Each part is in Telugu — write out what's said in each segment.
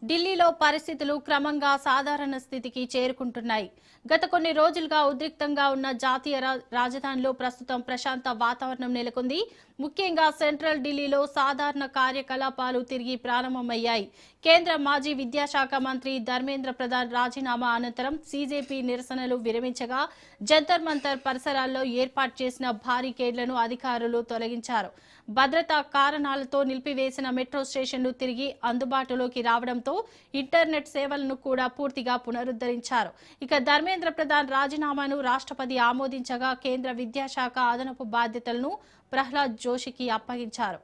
ఢిల్లీలో పరిస్థితులు క్రమంగా సాధారణ స్థితికి చేరుకుంటున్నాయి. గత కొన్ని రోజులుగా ఉద్రిక్తంగా ఉన్న జాతీయ రాజధానిలో ప్రస్తుతం ప్రశాంత వాతావరణం నెలకొంది. ముఖ్యంగా సెంట్రల్ ఢిల్లీలో సాధారణ కార్యకలాపాలు తిరిగి ప్రారంభమయ్యాయి. కేంద్ర మాజీ విద్యాశాఖ మంత్రి ధర్మేంద్ర ప్రధాన్ రాజీనామా అనంతరం సీజేపీ నిరసనలు విరమించగా జంతర్ మంతర్ పరిసరాల్లో ఏర్పాటు చేసిన బారికేడ్లను అధికారులు తొలగించారు. భద్రతా కారణాలతో నిలిపివేసిన మెట్రో స్టేషన్లు తిరిగి అందుబాటులోకి రావడంతో ఇంటర్నెట్ సేవలను కూడా పూర్తిగా పునరుద్ధరించారు. ఇక ధర్మేంద్ర ప్రధాన్ రాజీనామాను రాష్ట్రపతి ఆమోదించగా కేంద్ర విద్యాశాఖ అదనపు బాధ్యతలను ప్రహ్లాద్ జోషికి అప్పగించారు.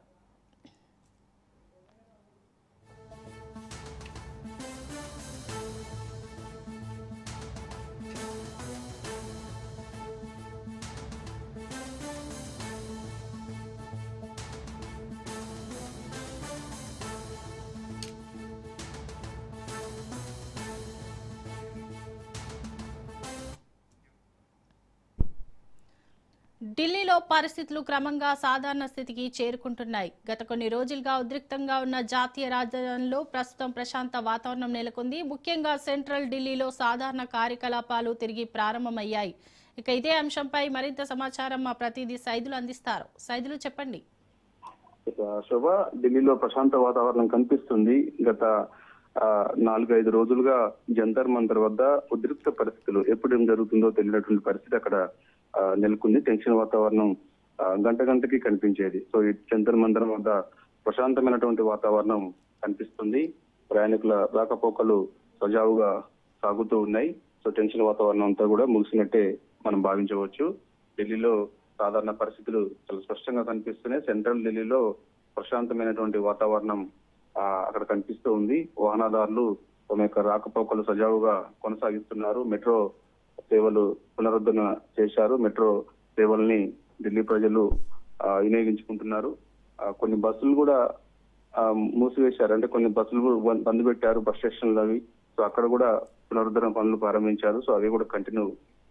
ఢిల్లీలో పరిస్థితులు క్రమంగా సాధారణ స్థితికి చేరుకుంటున్నాయి. గత కొన్ని రోజులుగా ఉద్రిక్తంగా ఉన్న జాతీయ రాజధానిలో ప్రస్తుతం ప్రశాంత వాతావరణం నెలకొంది. ముఖ్యంగా సెంట్రల్ ఢిల్లీలో సాధారణ కార్యకలాపాలు తిరిగి ప్రారంభమయ్యాయి. ఇక ఇదే అంశంపై మరింత సమాచారం మా ప్రతినిధి సైదులు అందిస్తారు. సైదులు చెప్పండి. శోభ, ఢిల్లీలో ప్రశాంత వాతావరణం కనిపిస్తుంది. గత 4-5 రోజులుగా జంతర్ మంతర్ వద్ద ఉద్రిక్త పరిస్థితులు ఎప్పుడేం జరుగుతుందో తెలియనటువంటి పరిస్థితి అక్కడ నెలకొంది. టెన్షన్ వాతావరణం గంటకి కనిపించేది. సో ఈ జంతర్ మంతర్ వద్ద ప్రశాంతమైనటువంటి వాతావరణం కనిపిస్తుంది. ప్రయాణికుల రాకపోకలు సజావుగా సాగుతూ ఉన్నాయి. సో టెన్షన్ వాతావరణం అంతా కూడా ముగిసినట్టే మనం భావించవచ్చు. ఢిల్లీలో సాధారణ పరిస్థితులు చాలా స్పష్టంగా కనిపిస్తున్నాయి. సెంట్రల్ ఢిల్లీలో ప్రశాంతమైనటువంటి వాతావరణం అక్కడ కనిపిస్తూ ఉంది. వాహనదారులు తమ యొక్క రాకపోకలు సజావుగా కొనసాగిస్తున్నారు. మెట్రో సేవలు పునరుద్ధరణ చేశారు. మెట్రో సేవల్ని ఢిల్లీ ప్రజలు వినియోగించుకుంటున్నారు. కొన్ని బస్సులు కూడా మూసివేశారు. అంటే కొన్ని బస్సులు బంద్ పెట్టారు బస్ స్టేషన్లు అవి. సో అక్కడ కూడా పునరుద్ధరణ పనులు ప్రారంభించారు. సో అవి కూడా కంటిన్యూ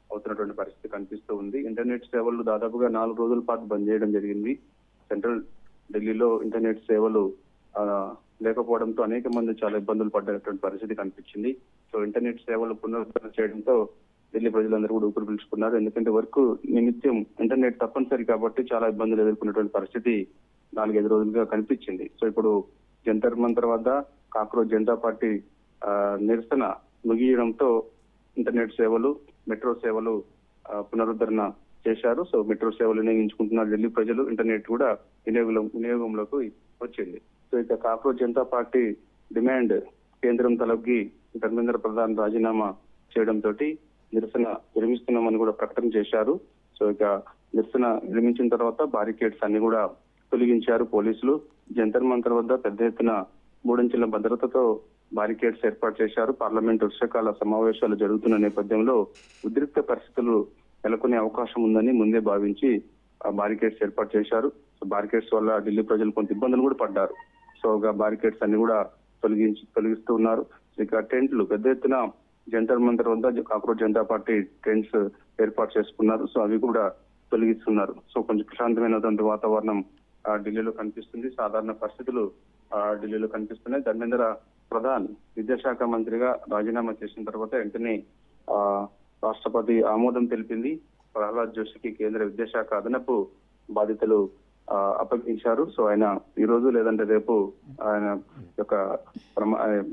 అవుతున్నటువంటి పరిస్థితి కనిపిస్తూ ఉంది. ఇంటర్నెట్ సేవలు దాదాపుగా 4 రోజుల పాటు బంద్ చేయడం జరిగింది. సెంట్రల్ ఢిల్లీలో ఇంటర్నెట్ సేవలు లేకపోవడంతో అనేక మంది చాలా ఇబ్బందులు పడ్డటువంటి పరిస్థితి కనిపించింది. సో ఇంటర్నెట్ సేవలు పునరుద్ధరణ చేయడంతో ఢిల్లీ ప్రజలందరూ కూడా ఊపిరి పీల్చుకున్నారు. ఎందుకంటే వర్క్ నిమిత్తం ఇంటర్నెట్ తప్పనిసరి కాబట్టి చాలా ఇబ్బందులు ఎదుర్కొన్నటువంటి పరిస్థితి 4-5 రోజులుగా కనిపించింది. సో ఇప్పుడు జంతర్ మంతర్ వద్ద కాక్రోచ్ జనతా పార్టీ నిరసన ముగియడంతో ఇంటర్నెట్ సేవలు, మెట్రో సేవలు పునరుద్ధరణ చేశారు. సో మెట్రో సేవలు వినియోగించుకుంటున్నారు ఢిల్లీ ప్రజలు. ఇంటర్నెట్ కూడా వినియోగంలోకి వచ్చింది. సో ఇక కాక్రోచ్ జనతా పార్టీ డిమాండ్ కేంద్రం తలకి ధర్మేంద్ర ప్రధాన్ రాజీనామా చేయడంతో నిరసన విరమిస్తున్నామని కూడా ప్రకటన చేశారు. సో ఇక నిరసన విరమించిన తర్వాత బారికేడ్స్ అన్ని కూడా తొలగించారు పోలీసులు. జంతర్ మంతర్ వద్ద పెద్ద ఎత్తున 3 అంచెల భద్రతతో బారికేడ్స్ ఏర్పాటు చేశారు. పార్లమెంట్ వర్షాకాల సమావేశాలు జరుగుతున్న నేపథ్యంలో ఉద్రిక్త పరిస్థితులు నెలకొనే అవకాశం ఉందని ముందే భావించి బారికేడ్స్ ఏర్పాటు చేశారు. సో బారికేడ్స్ వల్ల ఢిల్లీ ప్రజలు కొంత ఇబ్బందులు కూడా పడ్డారు. సో బారికేడ్స్ అన్ని కూడా తొలగిస్తూ ఉన్నారు. ఇక టెంట్లు పెద్ద ఎత్తున జంతర్ మంతర్ వద్ద కాక్రోచ్ జనతా పార్టీ టెంట్స్ ఏర్పాటు చేసుకున్నారు. సో అవి కూడా తొలగిస్తున్నారు. సో కొంచెం ప్రశాంతమైనటువంటి వాతావరణం ఢిల్లీలో కనిపిస్తుంది. సాధారణ పరిస్థితులు ఢిల్లీలో కనిపిస్తున్నాయి. ధర్మేంద్ర ప్రధాన్ విద్యాశాఖ మంత్రిగా రాజీనామా చేసిన తర్వాత వెంటనే రాష్ట్రపతి ఆమోదం తెలిపింది. ప్రహ్లాద్ జోషికి కేంద్ర విద్యాశాఖ అదనపు బాధ్యతలు అప్పగించారు. సో ఆయన ఈ రోజు లేదంటే రేపు ఆయన యొక్క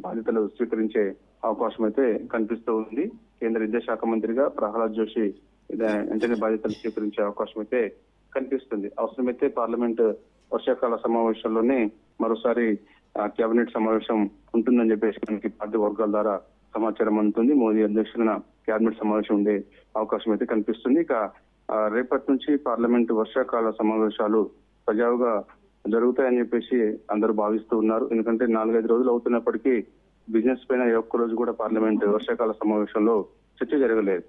బాధ్యతలు స్వీకరించే అవకాశం అయితే కనిపిస్తూ ఉంది. కేంద్ర విద్యాశాఖ మంత్రిగా ప్రహ్లాద్ జోషి వెంటనే బాధ్యతలు స్వీకరించే అవకాశం అయితే కనిపిస్తుంది. అవసరమైతే పార్లమెంట్ వర్షాకాల సమావేశంలోనే మరోసారి కేబినెట్ సమావేశం ఉంటుందని చెప్పేసి మనకి పార్టీ వర్గాల ద్వారా సమాచారం అందుతుంది. మోదీ అధ్యక్షతన కేబినెట్ సమావేశం ఉండే అవకాశం అయితే కనిపిస్తుంది. ఇక రేపటి నుంచి పార్లమెంట్ వర్షాకాల సమావేశాలు సజావుగా జరుగుతాయని చెప్పేసి అందరూ భావిస్తూ ఉన్నారు. ఎందుకంటే 4-5 రోజులు అవుతున్నప్పటికీ బిజినెస్ పైన ఒక్క రోజు కూడా పార్లమెంట్ వర్షాకాల సమావేశంలో చర్చ జరగలేదు.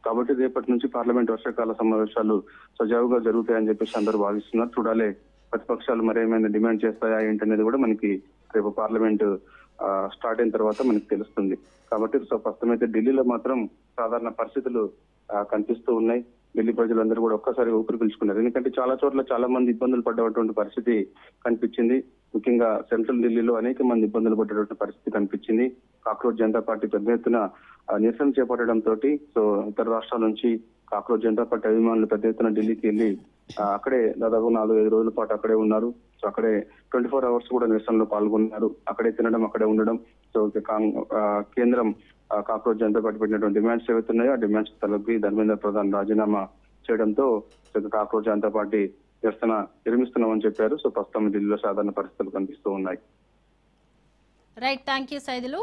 కాబట్టి రేపటి నుంచి పార్లమెంట్ వర్షాకాల సమావేశాలు సజావుగా జరుగుతాయని చెప్పేసి అందరూ భావిస్తున్నారు. చూడాలి ప్రతిపక్షాలు మరేమైనా డిమాండ్ చేస్తాయా ఏంటనేది కూడా మనకి రేపు పార్లమెంట్ స్టార్ట్ అయిన తర్వాత మనకి తెలుస్తుంది. కాబట్టి ప్రస్తుతమైతే ఢిల్లీలో మాత్రం సాధారణ పరిస్థితులు కనిపిస్తూ ఉన్నాయి. ఢిల్లీ ప్రజలందరూ కూడా ఒక్కసారి ఊపిరి పీల్చుకున్నారు. ఎందుకంటే చాలా చోట్ల చాలా మంది ఇబ్బందులు పడ్డటువంటి పరిస్థితి కనిపించింది. ముఖ్యంగా సెంట్రల్ ఢిల్లీలో అనేక మంది ఇబ్బందులు పడేటువంటి పరిస్థితి కనిపించింది. కాక్రోచ్ జనతా పార్టీ పెద్ద ఎత్తున నిరసన చేపట్టడంతో సో ఇతర రాష్ట్రాల నుంచి కాక్రోచ్ జనతా పార్టీ అభిమానులు పెద్ద ఎత్తున ఢిల్లీకి వెళ్లి అక్కడే దాదాపు 4-5 రోజుల పాటు అక్కడే ఉన్నారు. సో అక్కడే 24 అవర్స్ కూడా నిరసనలో పాల్గొన్నారు. అక్కడే తినడం, అక్కడే ఉండడం. సో కేంద్రం కాక్రోచ్ జనతా పార్టీ పెట్టినటువంటి డిమాండ్స్ ఏవైతున్నాయో ఆ డిమాండ్స్ తలపి ధర్మేంద్ర ప్రధాన్ రాజీనామా చేయడంతో కాక్రోచ్ జనతా పార్టీ నిరసన నిర్మిస్తున్నామని చెప్పారు. సో ప్రస్తుతం ఢిల్లీలో సాధారణ పరిస్థితులు కనిపిస్తూ ఉన్నాయి. Right, thank you Saidulu.